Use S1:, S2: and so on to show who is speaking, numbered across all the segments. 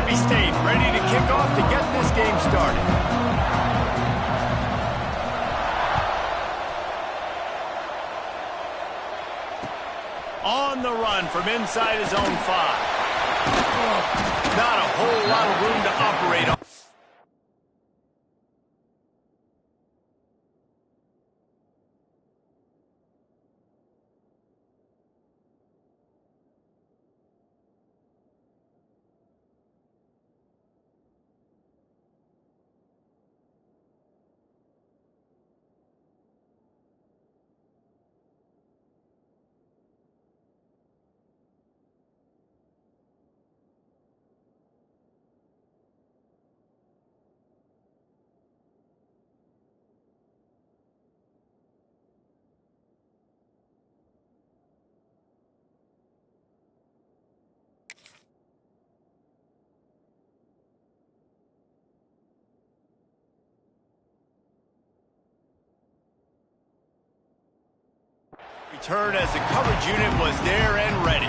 S1: Happy State ready to kick off to get this game started. On the run from inside his own 5. Not a whole lot of room to operate on. Return as the coverage unit was there and ready.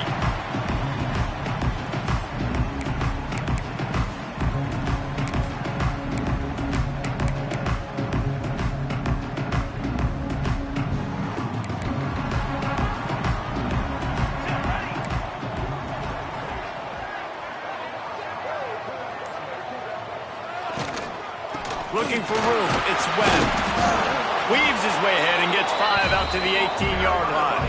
S1: Looking for room. It's Webb. Weaves his way ahead and gets 5 out to the 18-yard line.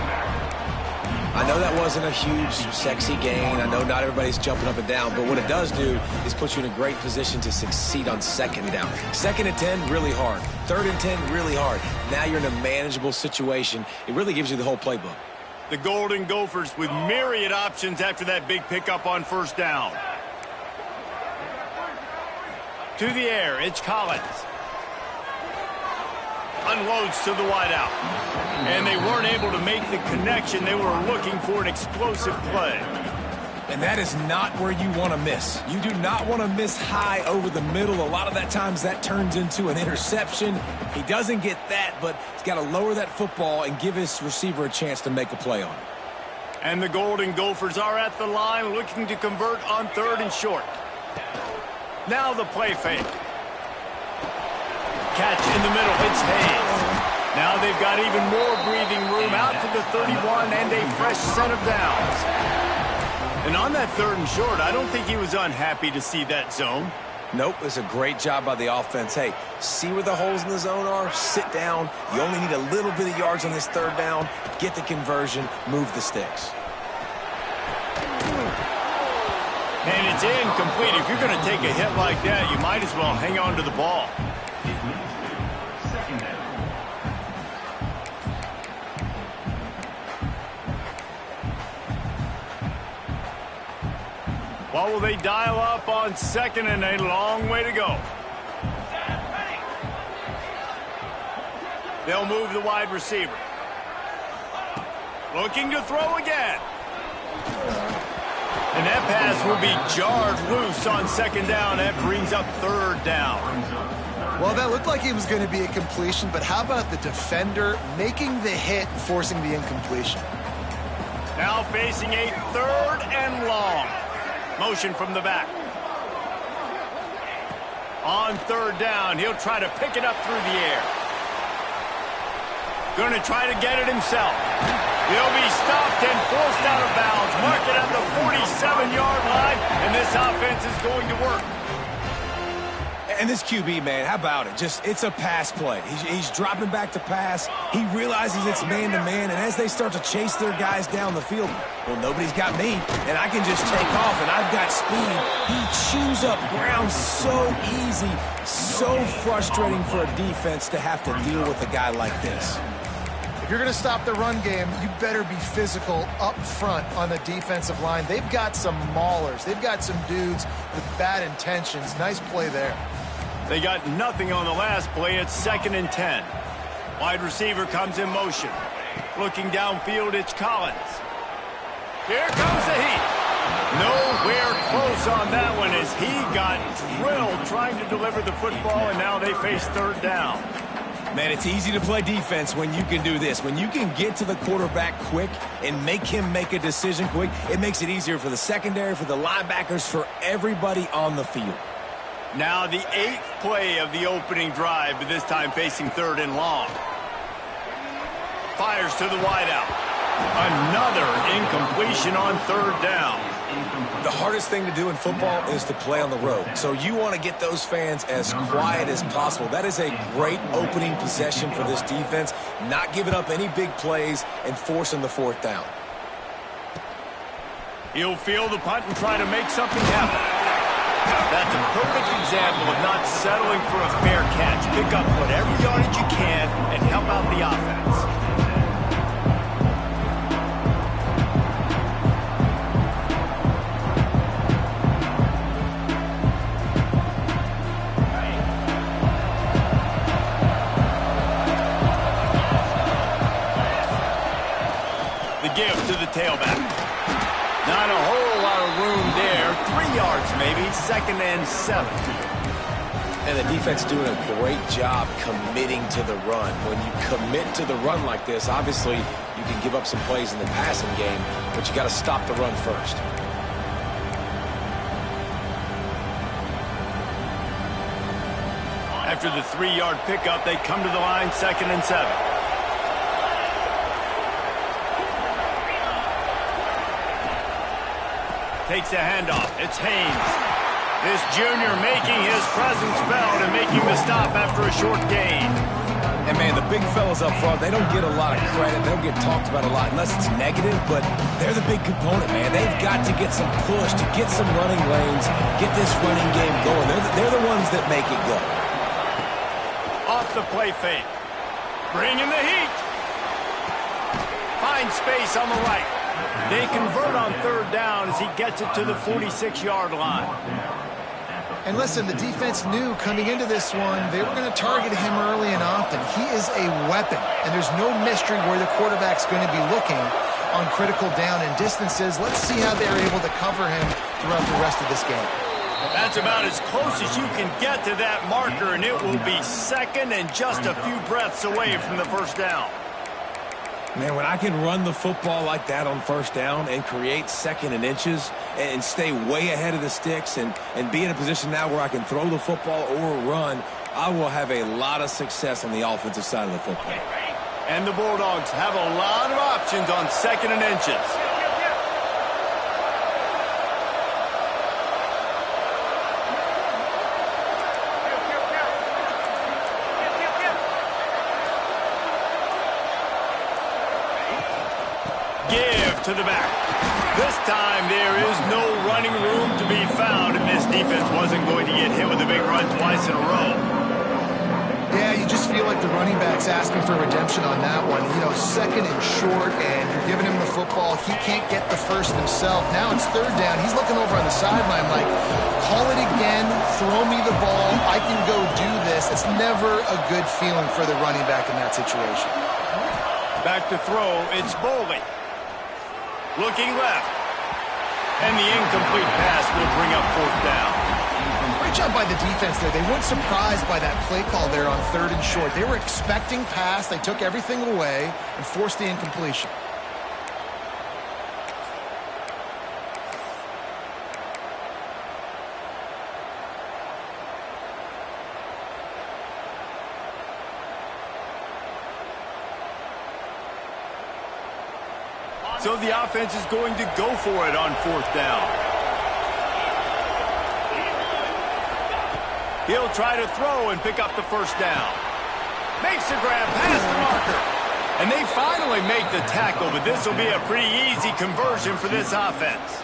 S2: I know that wasn't a huge, sexy gain. I know not everybody's jumping up and down, but what it does do is put you in a great position to succeed on 2nd down. 2nd and 10, really hard. 3rd and 10, really hard. Now you're in a manageable situation. It really gives you the whole playbook.
S1: The Golden Gophers with myriad options after that big pickup on 1st down. To the air, it's Collins. Unloads to the wideout. And they weren't able to make the connection. They were looking for an explosive play.
S2: And that is not where you want to miss. You do not want to miss high over the middle. A lot of that times that turns into an interception. He doesn't get that, but he's got to lower that football and give his receiver a chance to make a play on it.
S1: And the Golden Gophers are at the line looking to convert on 3rd and short. Now the play fake. Catch in the middle. It's Hayes. Now they've got even more breathing room out to the 31 and a fresh set of downs. And on that 3rd and short, I don't think he was unhappy to see that zone.
S2: Nope, it's a great job by the offense. Hey, see where the holes in the zone are? Sit down. You only need a little bit of yards on this 3rd down. Get the conversion. Move the sticks.
S1: And it's incomplete. If you're going to take a hit like that, you might as well hang on to the ball. What will they dial up on 2nd and a long way to go? They'll move the wide receiver. Looking to throw again. And that pass will be jarred loose on 2nd down. That brings up 3rd down.
S3: Well, that looked like it was going to be a completion, but how about the defender making the hit, forcing the incompletion?
S1: Now facing a 3rd and long. Motion from the back. On 3rd down, he'll try to pick it up through the air. Going to try to get it himself. He'll be stopped and forced out of bounds. Mark it at the 47-yard line, and this offense is going to work.
S2: And this QB, man, how about it? It's a pass play. He's dropping back to pass. He realizes it's man-to-man, and as they start to chase their guys down the field, well, nobody's got me, and I can just take off, and I've got speed. He chews up ground so easy, so frustrating for a defense to have to deal with a guy like this.
S3: If you're going to stop the run game, you better be physical up front on the defensive line. They've got some maulers. They've got some dudes with bad intentions. Nice play there.
S1: They got nothing on the last play. It's 2nd and 10. Wide receiver comes in motion. Looking downfield, it's Collins. Here comes the heat. Nowhere close on that one as he got drilled trying to deliver the football, and now they face 3rd down.
S2: Man, it's easy to play defense when you can do this. When you can get to the quarterback quick and make him make a decision quick, it makes it easier for the secondary, for the linebackers, for everybody on the field.
S1: Now the 8th play of the opening drive, but this time facing 3rd and long. Fires to the wideout. Another incompletion on 3rd down.
S2: The hardest thing to do in football is to play on the road. So you want to get those fans as quiet as possible. That is a great opening possession for this defense. Not giving up any big plays and forcing the 4th down.
S1: He'll field the punt and try to make something happen. That's a perfect example of not settling for a fair catch. Pick up whatever yardage you can and help out the offense. Give to the tailback. Not a whole lot of room there. 3 yards maybe. 2nd and 7.
S2: And the defense doing a great job committing to the run. When you commit to the run like this, obviously you can give up some plays in the passing game, but you got to stop the run first.
S1: After the 3-yard pickup, they come to the line, 2nd and 7. Takes a handoff. It's Haynes. This junior making his presence felt and making the stop after a short gain.
S2: And, man, the big fellas up front, they don't get a lot of credit. They don't get talked about a lot unless it's negative, but they're the big component, man. They've got to get some push, to get some running lanes, get this running game going. They're the ones that make it go.
S1: Off the play fake. Bringing the heat. Finds space on the right. They convert on 3rd down as he gets it to the 46-yard line.
S3: And listen, the defense knew coming into this one, they were going to target him early and often. He is a weapon, and there's no mystery where the quarterback's going to be looking on critical down and distances. Let's see how they're able to cover him throughout the rest of this game.
S1: That's about as close as you can get to that marker, and it will be 2nd and just a few breaths away from the 1st down.
S2: Man, when I can run the football like that on 1st down and create 2nd and inches and stay way ahead of the sticks and be in a position now where I can throw the football or run, I will have a lot of success on the offensive side of the football.
S1: And the Bulldogs have a lot of options on 2nd and inches. To the back. This time there is no running room to be found, and this defense wasn't going to get hit with a big run twice in a row.
S3: Yeah, you just feel like the running back's asking for redemption on that one. You know, 2nd and short, and you're giving him the football. He can't get the first himself. Now it's 3rd down. He's looking over on the sideline like, call it again, throw me the ball, I can go do this. It's never a good feeling for the running back in that situation.
S1: Back to throw, it's Boley. Looking left. And the incomplete pass will bring up 4th down.
S3: Great job by the defense there. They weren't surprised by that play call there on 3rd and short. They were expecting pass. They took everything away and forced the incompletion.
S1: So the offense is going to go for it on 4th down. He'll try to throw and pick up the 1st down. Makes the grab past the marker. And they finally make the tackle, but this will be a pretty easy conversion for this offense.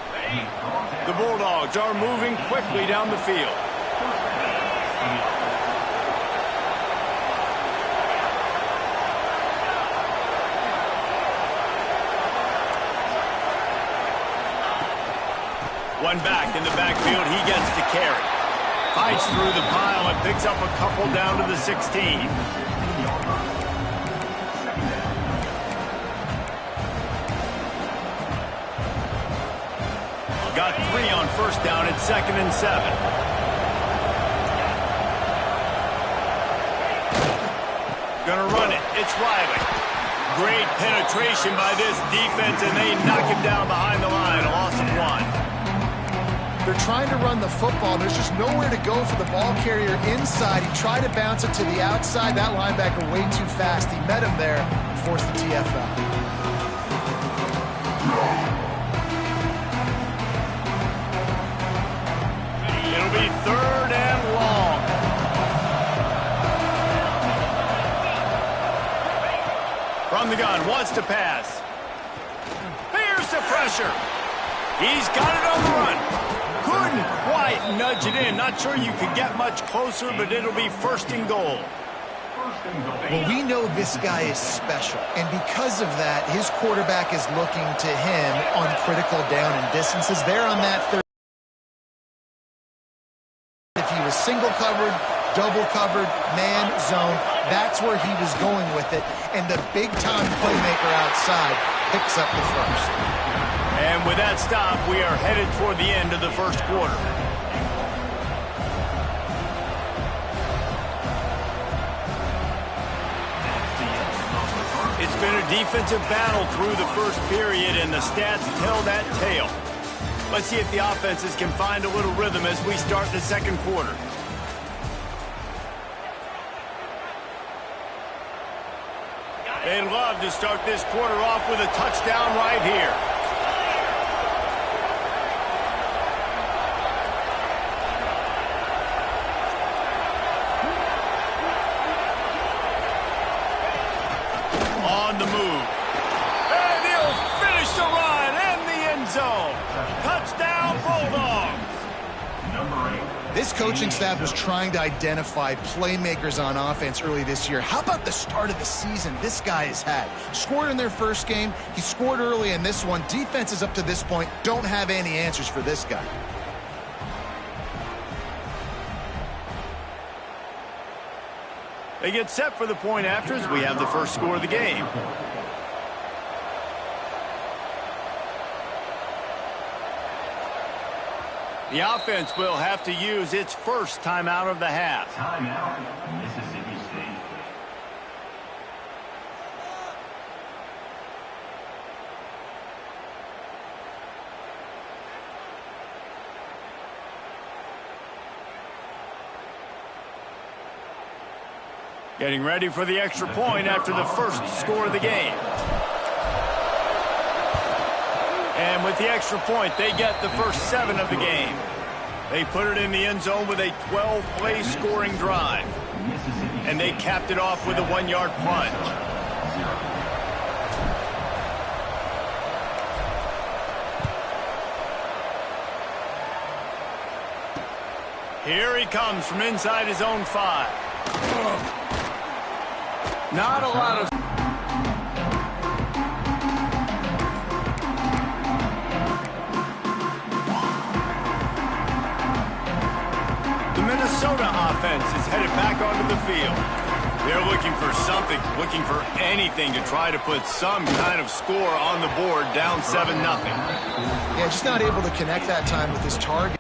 S1: The Bulldogs are moving quickly down the field. One back in the backfield, he gets to carry. Fights through the pile and picks up a couple down to the 16. Got 3 on 1st down at 2nd and 7. Gonna run it. It's Riley. Great penetration by this defense, and they knock him down behind the line. A loss of 1.
S3: They're trying to run the football. There's just nowhere to go for the ball carrier inside. He tried to bounce it to the outside. That linebacker way too fast. He met him there and forced the TFL.
S1: It'll be 3rd and long. From the gun, wants to pass. Here's the pressure. He's got it on the run. Couldn't quite nudge it in. Not sure you could get much closer, but it'll be 1st and goal.
S3: Well, we know this guy is special, and because of that, his quarterback is looking to him on critical down and distances. There on that 3rd. If he was single covered, double covered, man, zone, that's where he was going with it, and the big-time playmaker outside picks up the 1st.
S1: And with that stop, we are headed toward the end of the 1st quarter. It's been a defensive battle through the 1st period, and the stats tell that tale. Let's see if the offenses can find a little rhythm as we start the 2nd quarter. They'd love to start this quarter off with a touchdown right here. On the move. And he'll finish the run in the end zone. Touchdown, Bulldogs.
S3: This coaching staff was trying to identify playmakers on offense early this year. How about the start of the season this guy has had? Scored in their 1st game. He scored early in this one. Defenses up to this point don't have any answers for this guy.
S1: They get set for the point after as we have the 1st score of the game. The offense will have to use its 1st timeout of the half.
S4: Timeout, Mississippi State.
S1: Getting ready for the extra point after the 1st score of the game. And with the extra point, they get the first 7 of the game. They put it in the end zone with a 12-play scoring drive. And they capped it off with a 1-yard plunge. Here he comes from inside his own 5. Not a lot of... The Minnesota offense is headed back onto the field. They're looking for something, looking for anything to try to put some kind of score on the board, down 7-0.
S3: Yeah, just not able to connect that time with his target.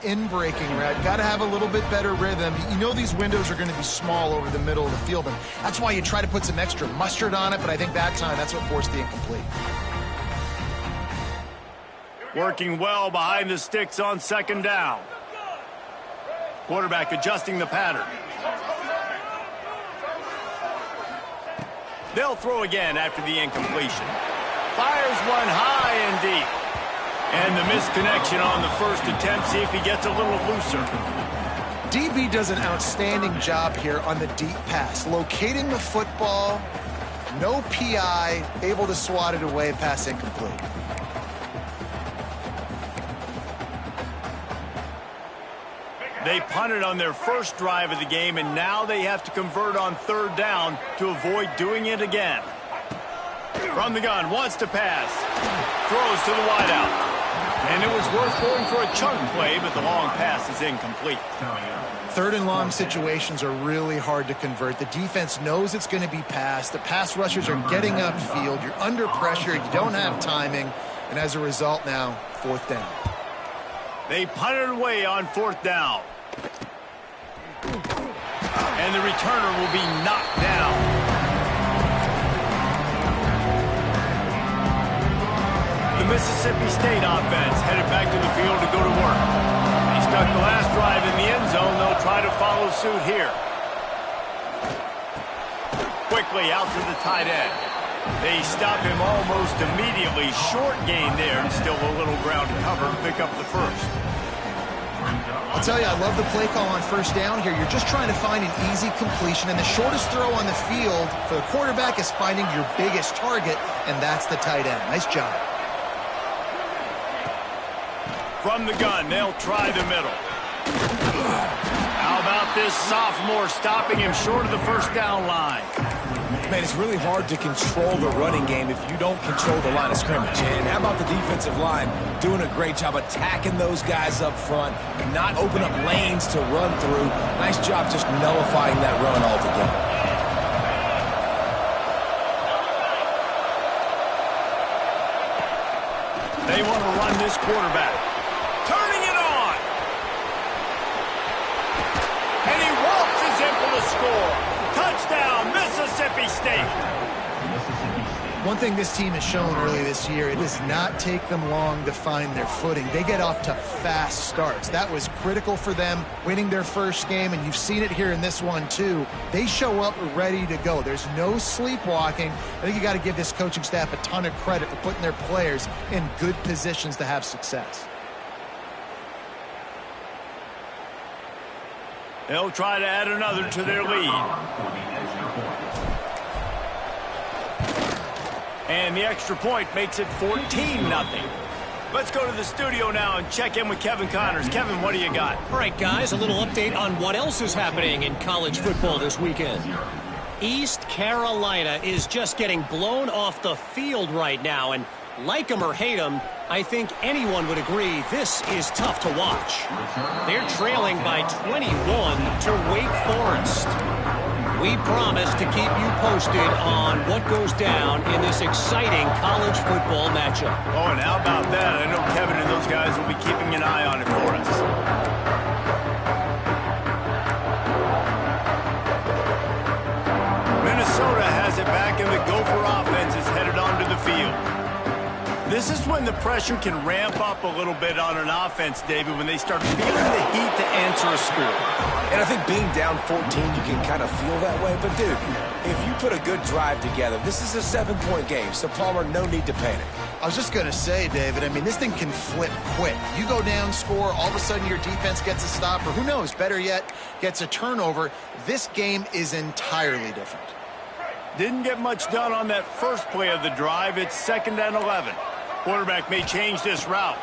S3: In breaking route, got to have a little bit better rhythm. You know these windows are going to be small over the middle of the field, and that's why you try to put some extra mustard on it, but I think that time that's what forced the incomplete.
S1: Working well behind the sticks on 2nd down. Quarterback adjusting the pattern. They'll throw again after the incompletion. Fires one high and deep. And the misconnection on the first attempt. See if he gets a little looser.
S3: DB does an outstanding job here on the deep pass. Locating the football, no PI, able to swat it away, pass incomplete.
S1: They punted on their first drive of the game, and now they have to convert on third down to avoid doing it again. From the gun, wants to pass. Throws to the wideout. And it was worth going for a chunk play, but the long pass is incomplete.
S3: Third and long situations are really hard to convert. The defense knows it's going to be passed. The pass rushers are getting upfield. You're under pressure. You don't have timing. And as a result now, fourth down.
S1: They punted away on fourth down. And the returner will be knocked down. The Mississippi State offense headed back to the field to go to work. They stuck the last drive in the end zone. They'll try to follow suit here. Quickly out to the tight end. They stop him almost immediately. Short gain there, and still a little ground to cover to pick up the first.
S3: I'll tell you, I love the play call on first down here. You're just trying to find an easy completion, and the shortest throw on the field for the quarterback is finding your biggest target, and that's the tight end. Nice job.
S1: From the gun, they'll try the middle. How about this sophomore stopping him short of the first down line?
S2: Man, it's really hard to control the running game if you don't control the line of scrimmage. And how about the defensive line doing a great job attacking those guys up front, not open up lanes to run through. Nice job just nullifying that run altogether.
S1: They want to run this quarterback. Turning it on. And he waltzes in for the score. Touchdown, Mississippi State.
S3: One thing this team has shown early this year, it does not take them long to find their footing. They get off to fast starts. That was critical for them, winning their first game, and you've seen it here in this one too. They show up ready to go. There's no sleepwalking. I think you got to give this coaching staff a ton of credit for putting their players in good positions to have success.
S1: They'll try to add another to their lead. And the extra point makes it 14-0. Let's go to the studio now and check in with Kevin Connors. Kevin, what do you got?
S5: All right, guys, a little update on what else is happening in college football this weekend. East Carolina is just getting blown off the field right now, and like them or hate them, I think anyone would agree this is tough to watch. They're trailing by 21 to Wake Forest. We promise to keep you posted on what goes down in this exciting college football matchup.
S1: Oh, and how about that? I know Kevin and those guys will be keeping an eye on it for us. Minnesota has it back, and the Gopher offense is headed onto the field. This is when the pressure can ramp up a little bit on an offense, David, when they start feeling the heat to answer a score.
S2: And I think being down 14, you can kind of feel that way. But, dude, if you put a good drive together, this is a 7-point game. So, Palmer, no need to panic.
S3: I was just going to say, David, I mean, this thing can flip quick. You go down, score, all of a sudden your defense gets a stop, or who knows, better yet, gets a turnover. This game is entirely different.
S1: Didn't get much done on that first play of the drive. It's 2nd and 11. Quarterback may change this route.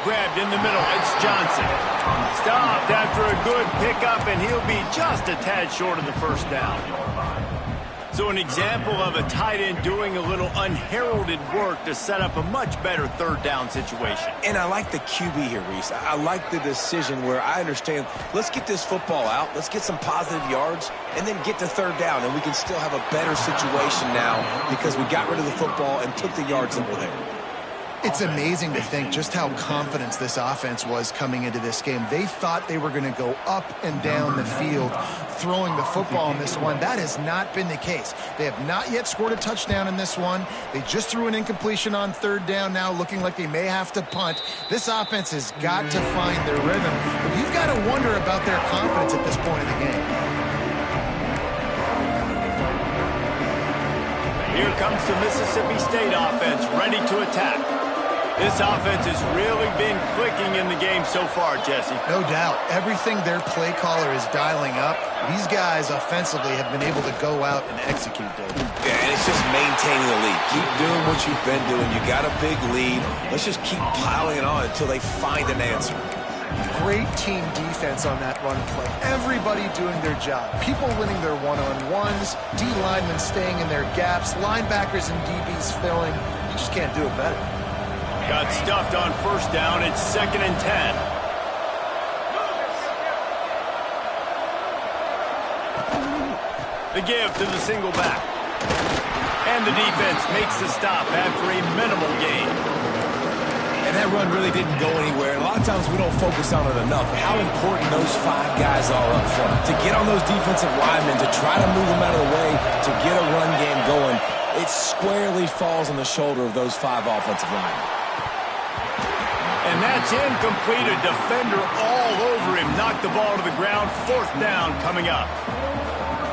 S1: Grabbed in the middle. It's Johnson. Stopped after a good pickup, and he'll be just a tad short of the first down. So an example of a tight end doing a little unheralded work to set up a much better third down situation.
S2: And I like the QB here, Reese. I like the decision where I understand, let's get this football out, let's get some positive yards, and then get to third down, and we can still have a better situation now because we got rid of the football and took the yards that were there.
S3: It's amazing to think just how confident this offense was coming into this game. They thought they were going to go up and down the field throwing the football in this one. That has not been the case. They have not yet scored a touchdown in this one. They just threw an incompletion on third down now, looking like they may have to punt. This offense has got to find their rhythm. But you've got to wonder about their confidence at this point in the game.
S1: Here comes the Mississippi State offense, ready to attack. This offense has really been clicking in the game so far, Jesse.
S3: No doubt. Everything their play caller is dialing up, these guys offensively have been able to go out and execute, David.
S2: Yeah, and it's just maintaining the lead. Keep doing what you've been doing. You got a big lead. Let's just keep piling it on until they find an answer.
S3: Great team defense on that run play. Everybody doing their job. People winning their one-on-ones, D linemen staying in their gaps, linebackers and DBs filling. You just can't do it better.
S1: Got stuffed on first down. It's 2nd and 10. The give to the single back. And the defense makes the stop after a minimal gain.
S2: And that run really didn't go anywhere. And a lot of times we don't focus on it enough. How important those 5 guys are up front. To get on those defensive linemen, to try to move them out of the way, to get a run game going, it squarely falls on the shoulder of those 5 offensive linemen.
S1: And that's incomplete. A defender all over him. Knocked the ball to the ground. 4th down coming up.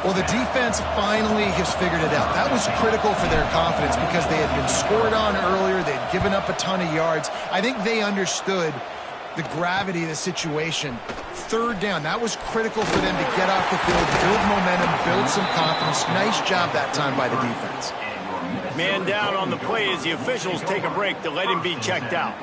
S3: Well, the defense finally has figured it out. That was critical for their confidence because they had been scored on earlier. They had given up a ton of yards. I think they understood the gravity of the situation. 3rd down, that was critical for them to get off the field, build momentum, build some confidence. Nice job that time by the defense.
S1: Man down on the play as the officials take a break to let him be checked out.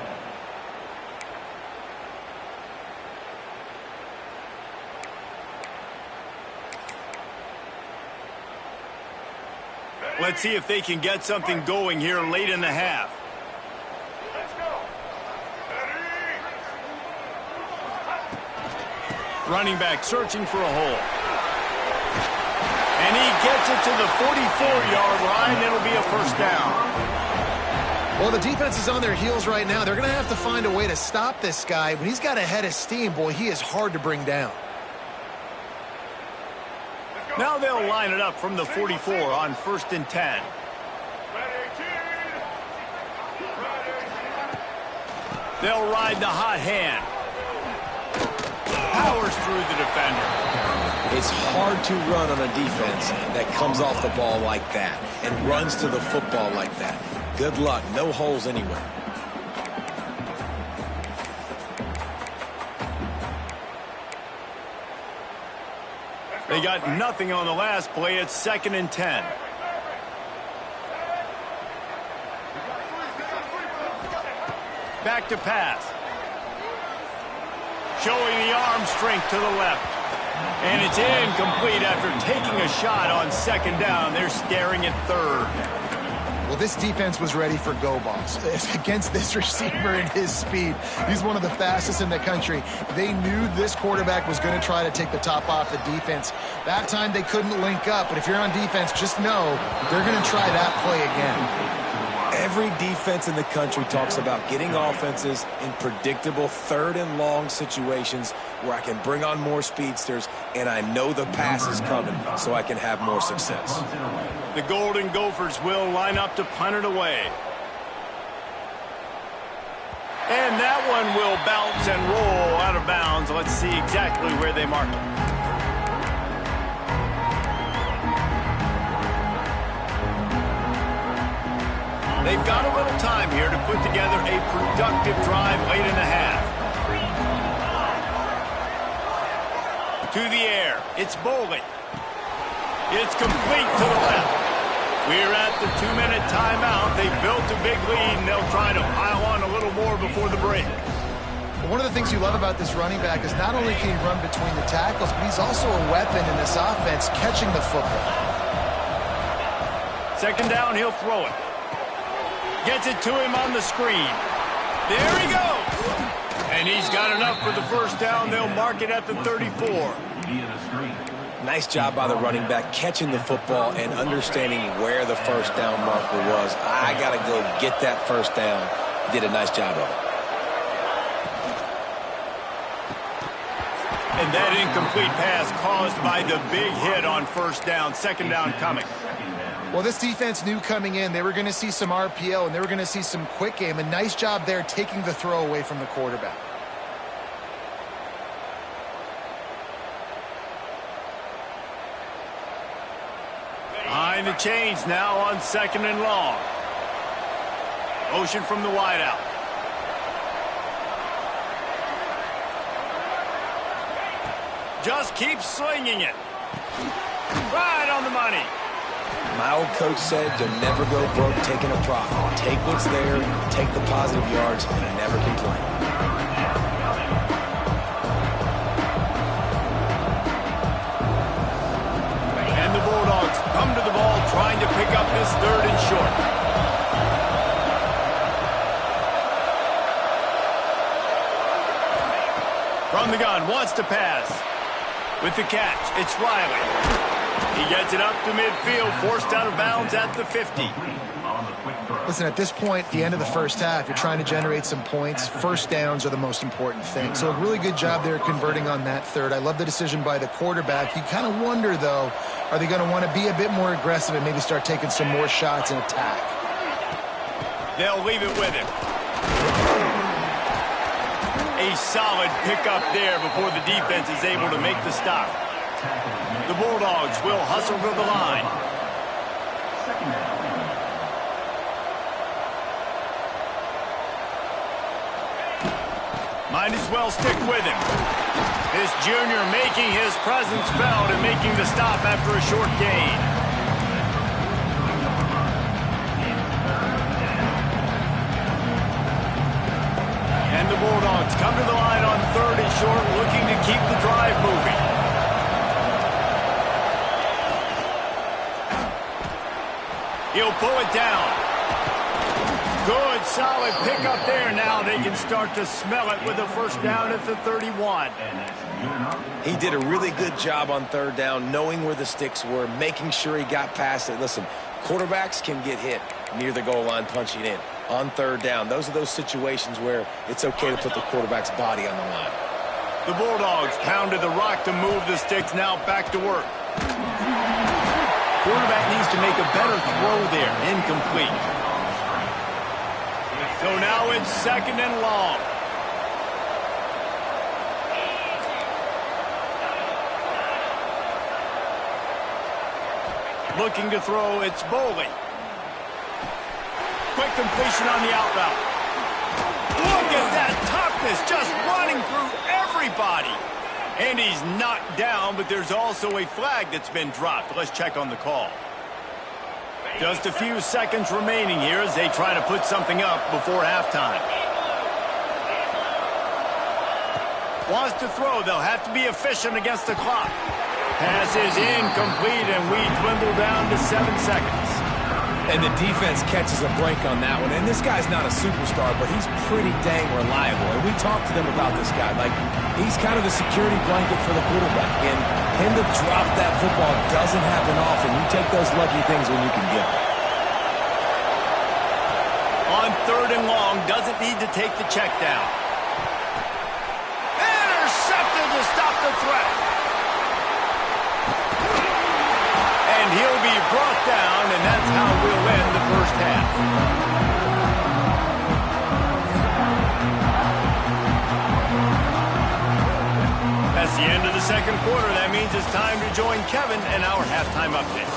S1: Let's see if they can get something going here late in the half. Running back searching for a hole. And he gets it to the 44-yard line. It'll be a 1st down.
S3: Well, the defense is on their heels right now. They're going to have to find a way to stop this guy. When he's got a head of steam, boy, he is hard to bring down.
S1: Now they'll line it up from the 44 on 1st and 10. They'll ride the hot hand. Powers through the defender.
S2: It's hard to run on a defense that comes off the ball like that and runs to the football like that. Good luck. No holes anywhere.
S1: They got nothing on the last play. It's 2nd and 10. Back to pass. Showing the arm strength to the left. And it's incomplete after taking a shot on 2nd down. They're staring at 3rd.
S3: Well, this defense was ready for go balls. Against this receiver and his speed, he's one of the fastest in the country. They knew this quarterback was going to try to take the top off the defense. That time they couldn't link up, but if you're on defense, just know they're going to try that play again.
S2: Every defense in the country talks about getting offenses in predictable 3rd and long situations where I can bring on more speedsters and I know the pass is coming so I can have more success.
S1: The Golden Gophers will line up to punt it away. And that one will bounce and roll out of bounds. Let's see exactly where they mark it. They've got a little time here to put together a productive drive late in the half. To the air. It's Bowling. It's complete to the left. We're at the 2-minute timeout. They've built a big lead, and they'll try to pile on a little more before the break.
S3: One of the things you love about this running back is not only can he run between the tackles, but he's also a weapon in this offense catching the football. 2nd down, he'll throw it. Gets it to him on the screen. There he goes. And he's got enough for the 1st down. They'll mark it at the 34.
S2: Nice job by the running back catching the football and understanding where the 1st down marker was. I got to go get that 1st down. He did a nice job of it.
S1: And that incomplete pass caused by the big hit on 1st down. 2nd down coming.
S3: Well, this defense knew coming in they were going to see some RPO and they were going to see some quick game. A nice job there taking the throw away from the quarterback.
S1: the change now on 2nd and long. Motion from the wideout. Just keep slinging it. Right on the money.
S2: My old coach said you'll never go broke taking a profit. Take what's there, take the positive yards, and never complain.
S1: And the Bulldogs come to the ball trying to pick up this 3rd and short. From the gun, wants to pass. With the catch, it's Riley. He gets it up to midfield, forced out of bounds at the 50.
S3: Listen, at this point, the end of the first half, you're trying to generate some points. First downs are the most important thing. So a really good job there converting on that 3rd. I love the decision by the quarterback. You kind of wonder, though, are they going to want to be a bit more aggressive and maybe start taking some more shots and attack?
S1: They'll leave it with him. A solid pickup there before the defense is able to make the stop. The Bulldogs will hustle to the line. Might as well stick with him. This junior making his presence felt and making the stop after a short gain. And the Bulldogs come to the line on 3rd and short, looking to keep the drive moving. He'll pull it down. Good, solid pickup there. Now they can start to smell it with a first down at the 31.
S2: He did a really good job on 3rd down, knowing where the sticks were, making sure he got past it. Listen, quarterbacks can get hit near the goal line punching in. On 3rd down, those are those situations where it's okay to put the quarterback's body on the line.
S1: The Bulldogs pounded the rock to move the sticks, now back to work. Quarterback needs to make a better throw there. Incomplete. So now it's 2nd and long. Looking to throw, it's Boley. Quick completion on the out route. Look at that toughness, just running through everybody. And he's knocked down, but there's also a flag that's been dropped. Let's check on the call. Just a few seconds remaining here as they try to put something up before halftime. Wants to throw. They'll have to be efficient against the clock. Pass is incomplete, and we dwindle down to 7 seconds.
S2: And the defense catches a break on that one. And this guy's not a superstar, but he's pretty dang reliable. And we talked to them about this guy. Like, he's kind of the security blanket for the quarterback. And him to drop that football doesn't happen often. You take those lucky things when you can get them.
S1: On 3rd and long, doesn't need to take the check down. Intercepted to stop the threat. And he'll be brought down, and that's how we'll end the first half. That's the end of the 2nd quarter. That means it's time to join Kevin and our halftime update.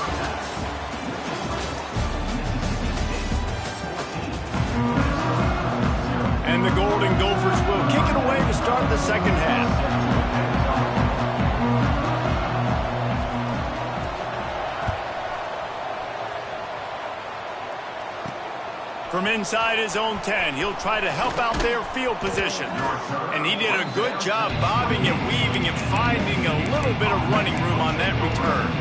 S1: And the Golden Gophers will kick it away to start the 2nd half. From inside his own 10, he'll try to help out their field position. And he did a good job bobbing and weaving and finding a little bit of running room on that return.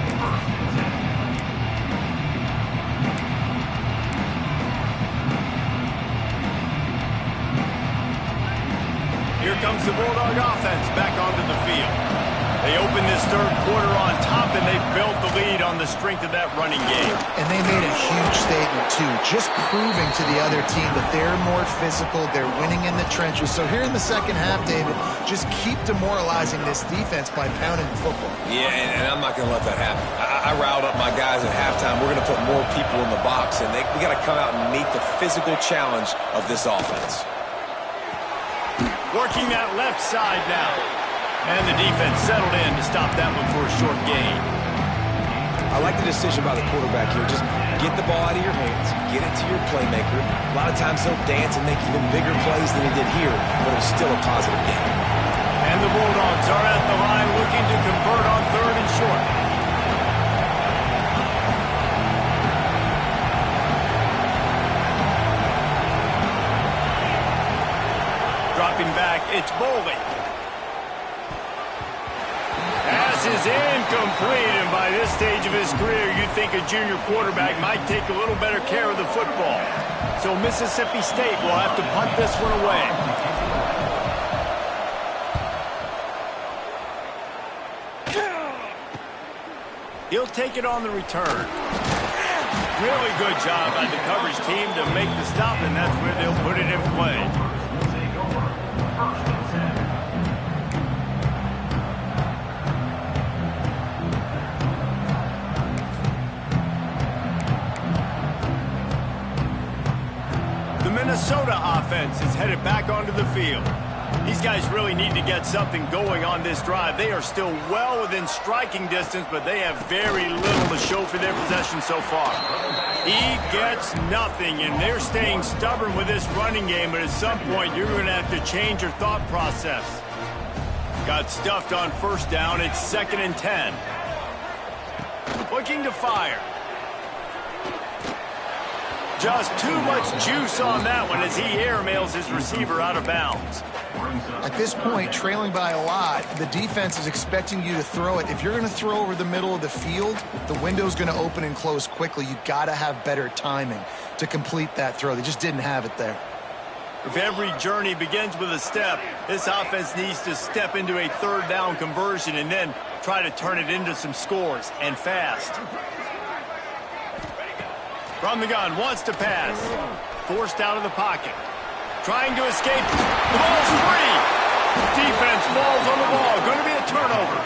S1: Here comes the Bulldog offense back onto the field. They opened this 3rd quarter on top, and they built the lead on the strength of that running game.
S3: And they made a huge statement, too, just proving to the other team that they're more physical, they're winning in the trenches. So here in the 2nd half, David, just keep demoralizing this defense by pounding the football.
S2: Yeah, and I'm not going to let that happen. I riled up my guys at halftime. We're going to put more people in the box, and we got to come out and meet the physical challenge of this offense.
S1: Working that left side now. And the defense settled in to stop that one for a short gain.
S2: I like the decision by the quarterback here. Just get the ball out of your hands, get it to your playmaker. A lot of times he'll dance and make even bigger plays than he did here, but it was still a positive game.
S1: And the Bulldogs are at the line looking to convert on 3rd and short. Dropping back, it's Boley. Pass is incomplete, and by this stage of his career, you'd think a junior quarterback might take a little better care of the football. So Mississippi State will have to punt this one away. He'll take it on the return. Really good job by the coverage team to make the stop, and that's where they'll put it in play. The Minnesota offense is headed back onto the field. These guys really need to get something going on this drive. They are still well within striking distance, but they have very little to show for their possession so far. He gets nothing, and they're staying stubborn with this running game, but at some point you're going to have to change your thought process. Got stuffed on 1st down. It's 2nd and 10. Looking to fire. Just too much juice on that one as he airmails his receiver out of bounds.
S3: At this point, trailing by a lot, the defense is expecting you to throw it. If you're going to throw over the middle of the field, the window's going to open and close quickly. You've got to have better timing to complete that throw. They just didn't have it there.
S1: If every journey begins with a step, this offense needs to step into a 3rd down conversion and then try to turn it into some scores, and fast. From the gun, wants to pass. Forced out of the pocket. Trying to escape. The ball's free. Defense falls on the ball. Going to be a turnover.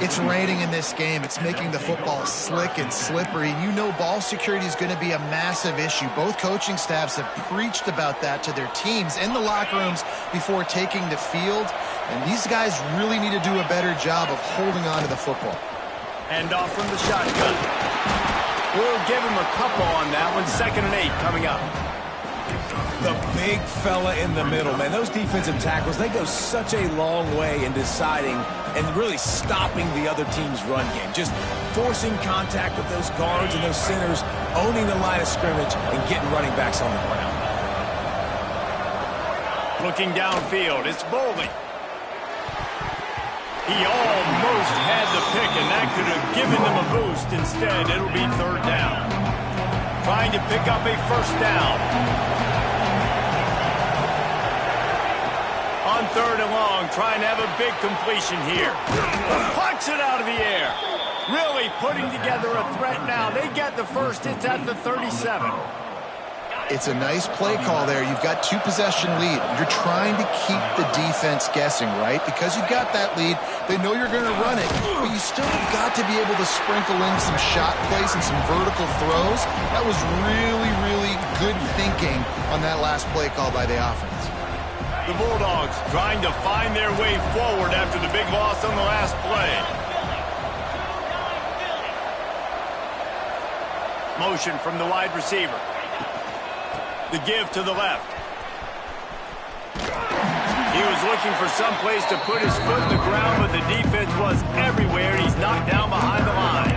S3: It's raining in this game. It's making the football slick and slippery. And you know ball security is going to be a massive issue. Both coaching staffs have preached about that to their teams in the locker rooms before taking the field. And these guys really need to do a better job of holding on to the football.
S1: Hand off from the shotgun. We'll give him a couple on that one. 2nd and 8 coming up.
S2: The big fella in the middle, man. Those defensive tackles, they go such a long way in deciding and really stopping the other team's run game. Just forcing contact with those guards and those centers, owning the line of scrimmage, and getting running backs on the ground.
S1: Looking downfield, it's Boley. He almost had the pick, and that could have given them a boost. Instead, it'll be 3rd down. Trying to pick up a 1st down. On 3rd and long, trying to have a big completion here. Punch it out of the air. Really putting together a threat now. They get the first. It's at the 37.
S3: It's a nice play call there. You've got 2-possession lead. You're trying to keep the defense guessing, right? Because you've got that lead, they know you're going to run it, but you still have got to be able to sprinkle in some shot plays and some vertical throws. That was really, really good thinking on that last play call by the offense.
S1: The Bulldogs trying to find their way forward after the big loss on the last play. Motion from the wide receiver. The give to the left. He was looking for some place to put his foot in the ground, but the defense was everywhere, and he's knocked down behind the line.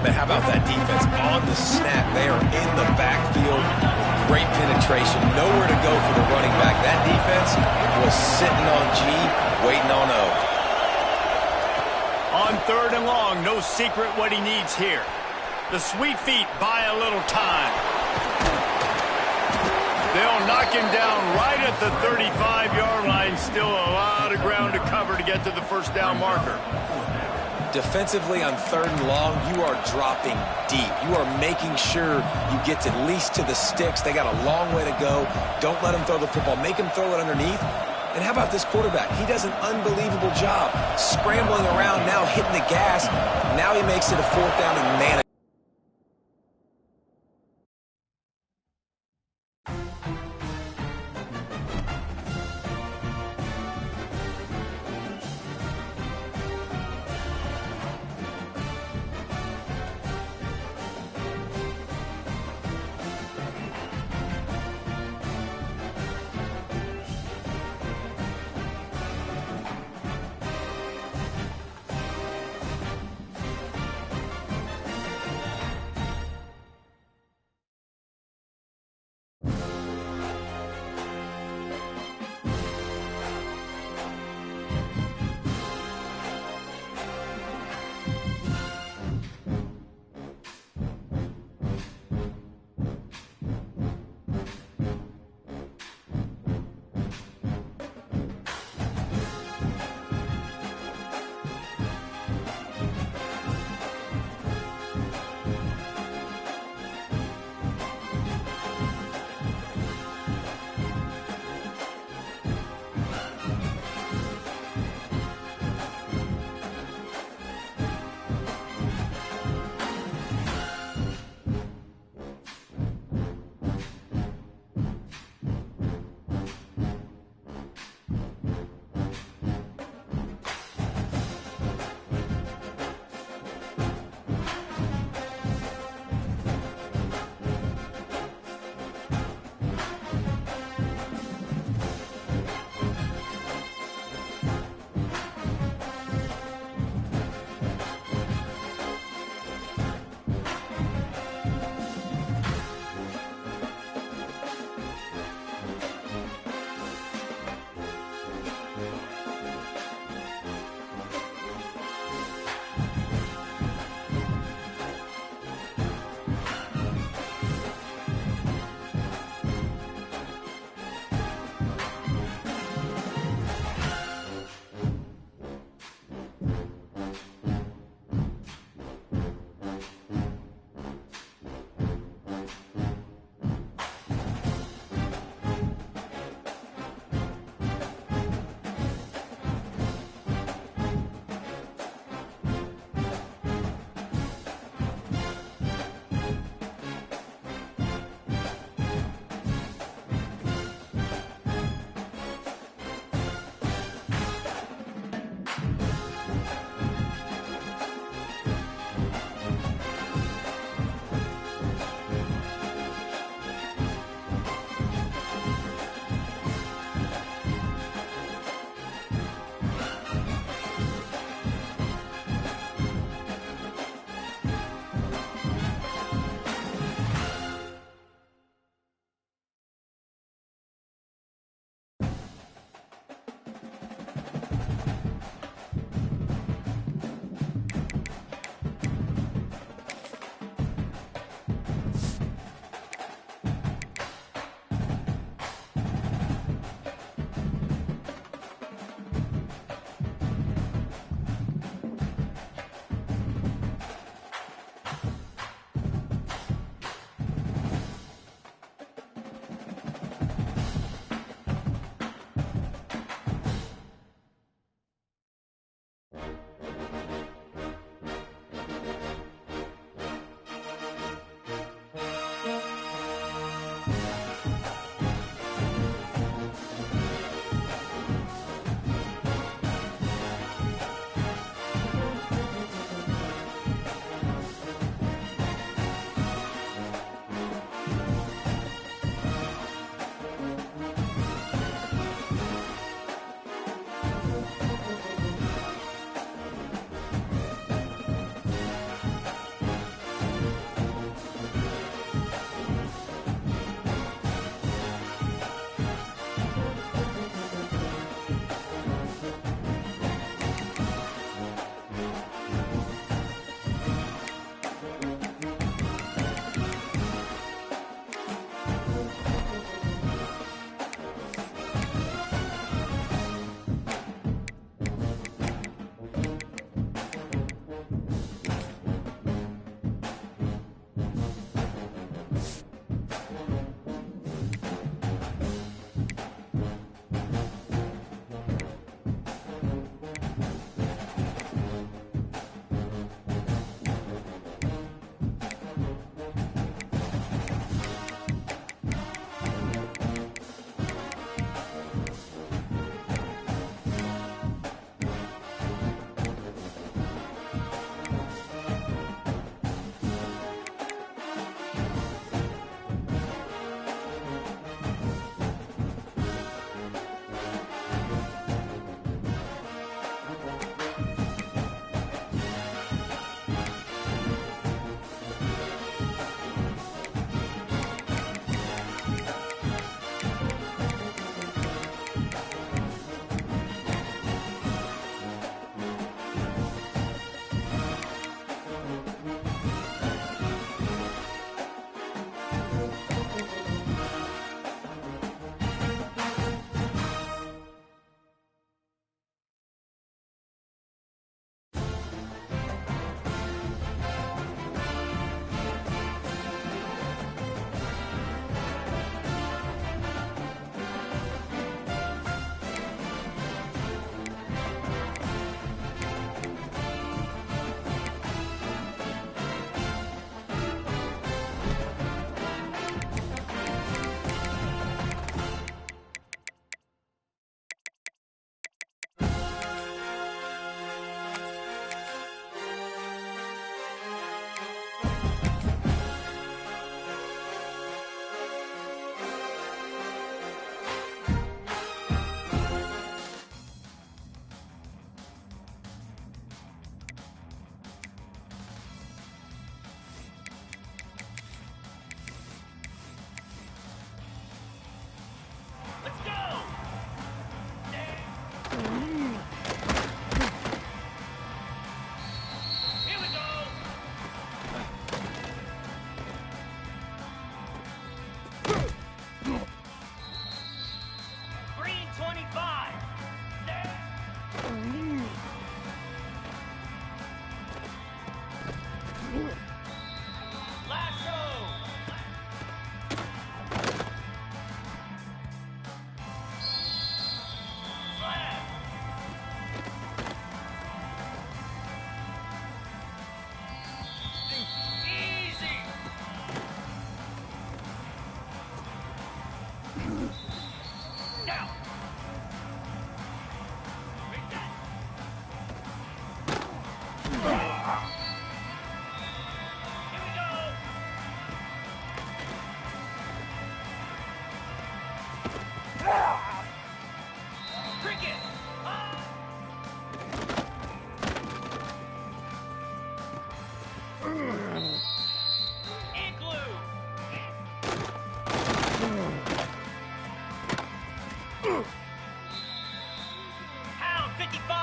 S2: But how about that defense on the snap? They are in the backfield with great penetration. Nowhere to go for the running back. That defense was sitting on G, waiting on O.
S1: On 3rd and long, no secret what he needs here. The sweet feet buy a little time. They'll knock him down right at the 35-yard line. Still a lot of ground to cover to get to the 1st down marker.
S2: Defensively on 3rd and long, you are dropping deep. You are making sure you get at least to the sticks. They got a long way to go. Don't let them throw the football. Make them throw it underneath. And how about this quarterback? He does an unbelievable job scrambling around, now hitting the gas. Now he makes it a 4th down and man.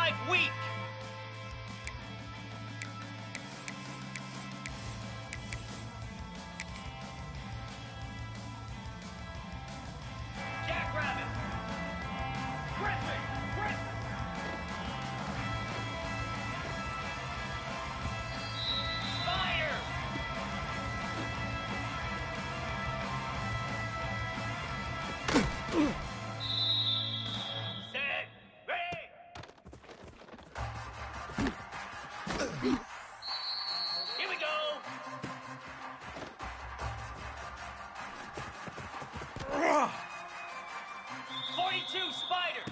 S5: 55 week. Jackrabbit. Griffin. Spider. Set. Ready. Here we go.
S2: Ugh.
S5: 42 Spider.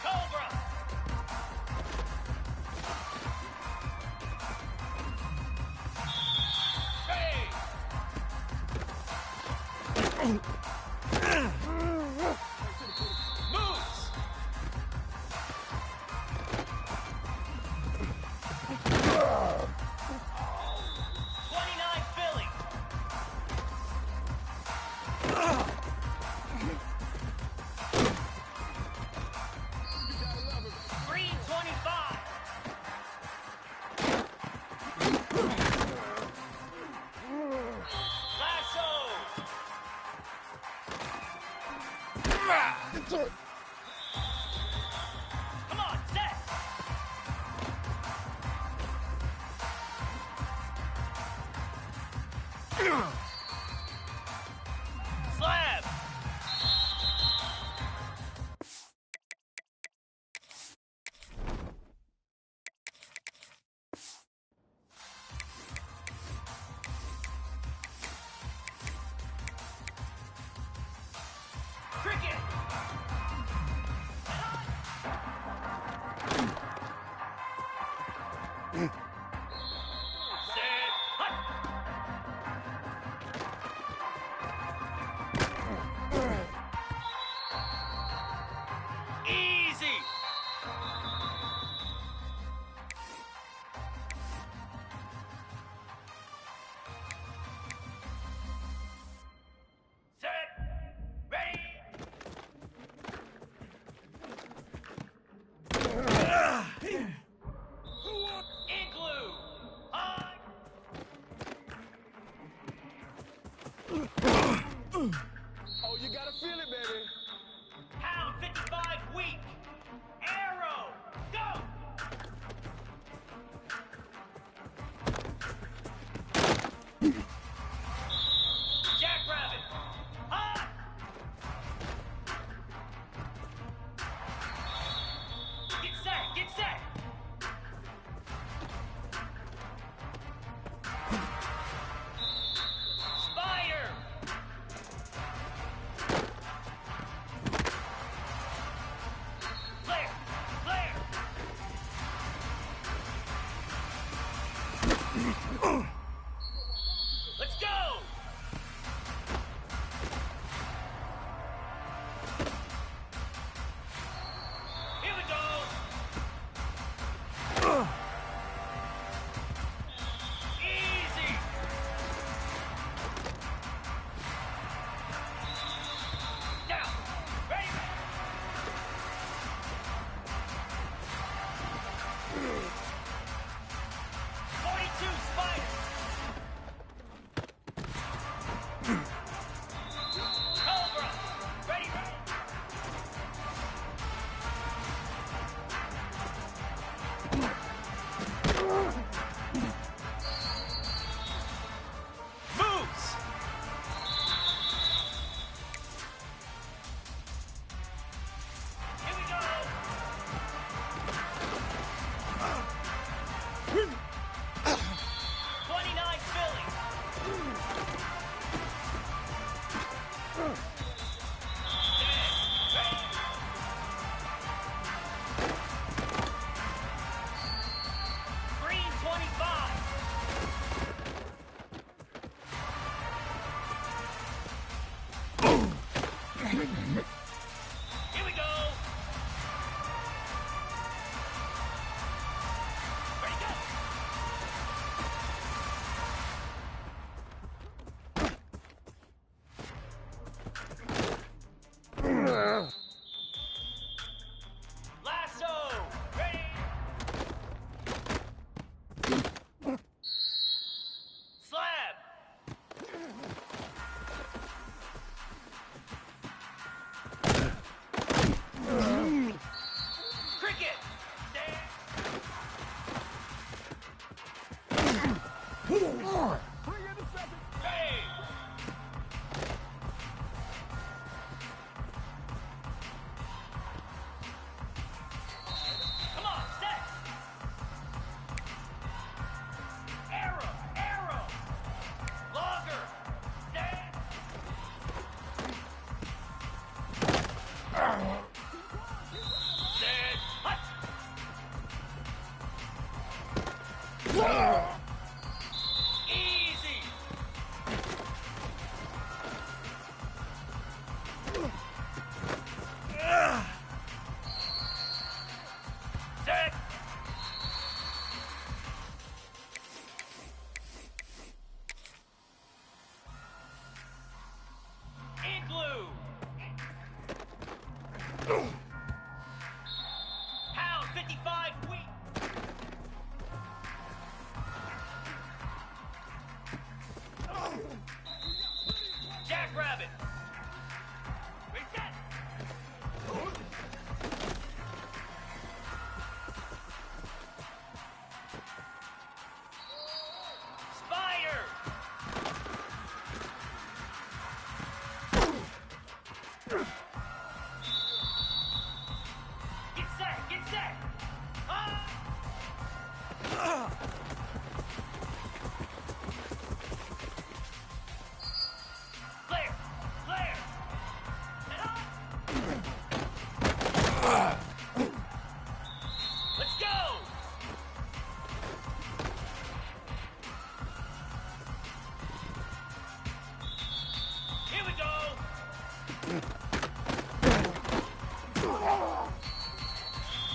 S5: Cobra. Hey. Moves. 29 Philly. 325. Lasso. Come on, set. Slab. Cricket. Set. Hut. Easy. Set. Ready. Igloo. Hot.
S2: Oh, you gotta feel it, baby.
S5: Pound 55 week. Arrow. Go. Jackrabbit. Hot. Get set. Get set. Spider. Flare. Flare. Let's go. Here we go. Easy. Down. Ready. 42 Spider. Cobra. Ready. Moves. Here we go. 29 Philly. Green 25. Here we go. Ready, go.
S4: Get set! Get set! Flare! Flare! Let's go! Here we go!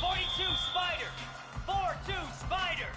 S4: 42 Spider! 4-2 Spider!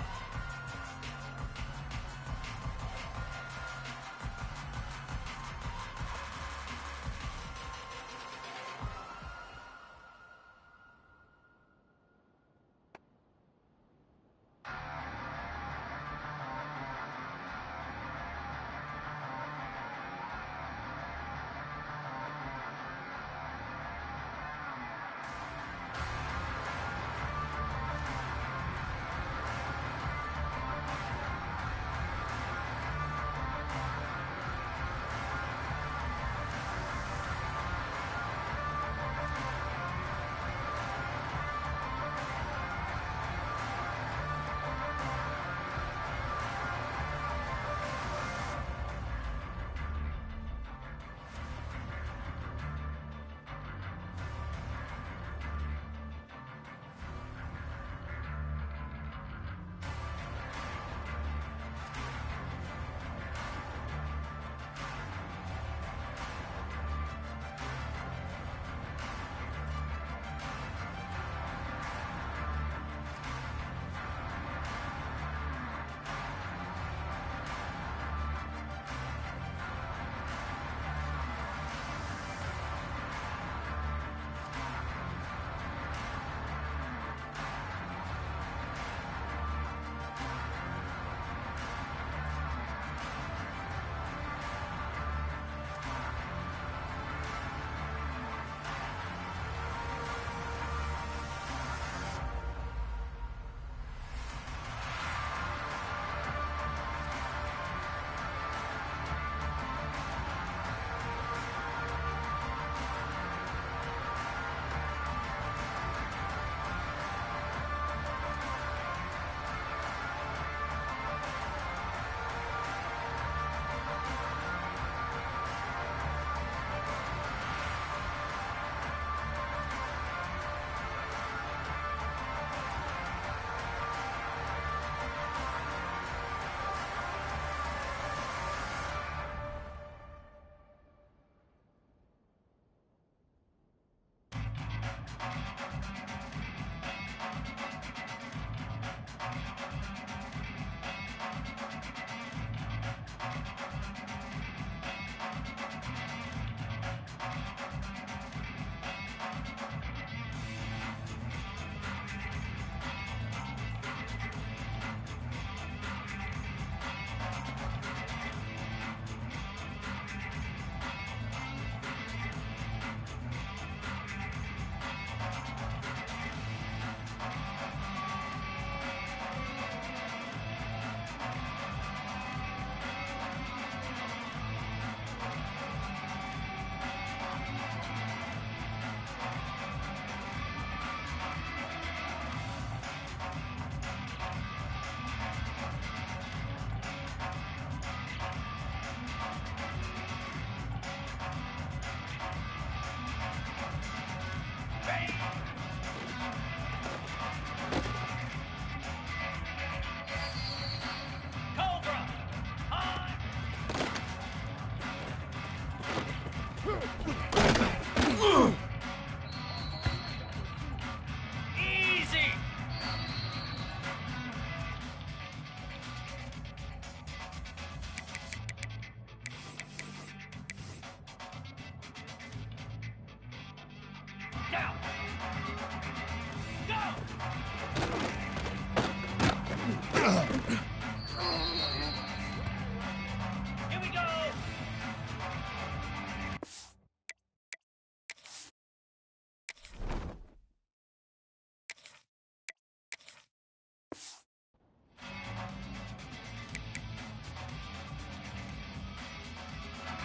S4: Here we go!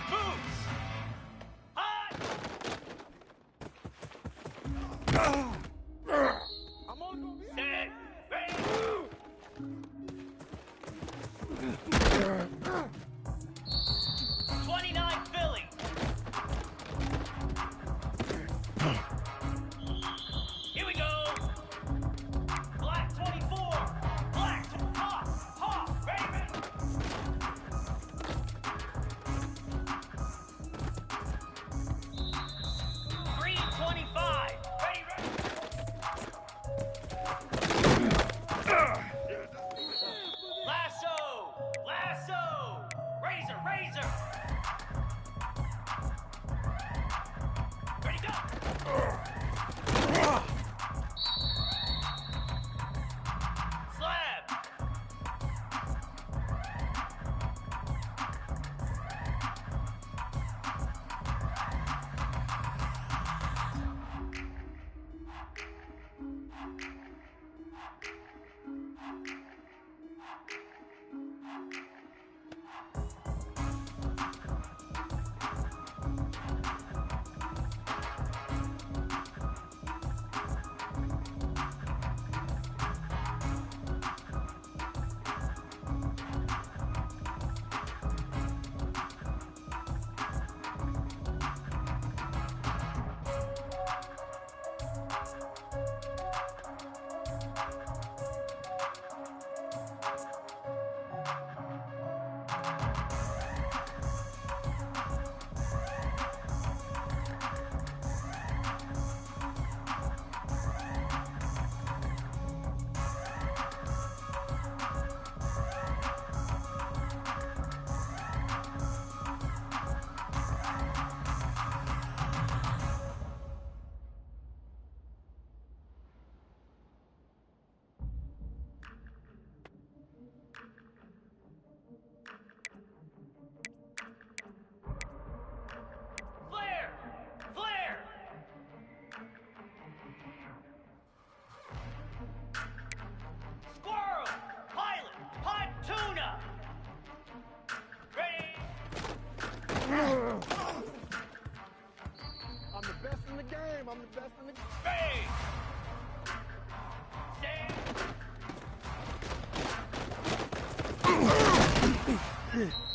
S4: Moves! Hot! Set. Ready. 29 Philly. Here we go. Black 24. Black to Hawk. Ready, ready. Green 25. Ready, ready. Lasso. Lasso. Razor, razor. Ready, go. Slab. Flare! Flare! Squirrel! Pilot! Hot tuna! Ready?
S6: I'm the best in the game. I'm the best in the game.
S4: Ready! Stand!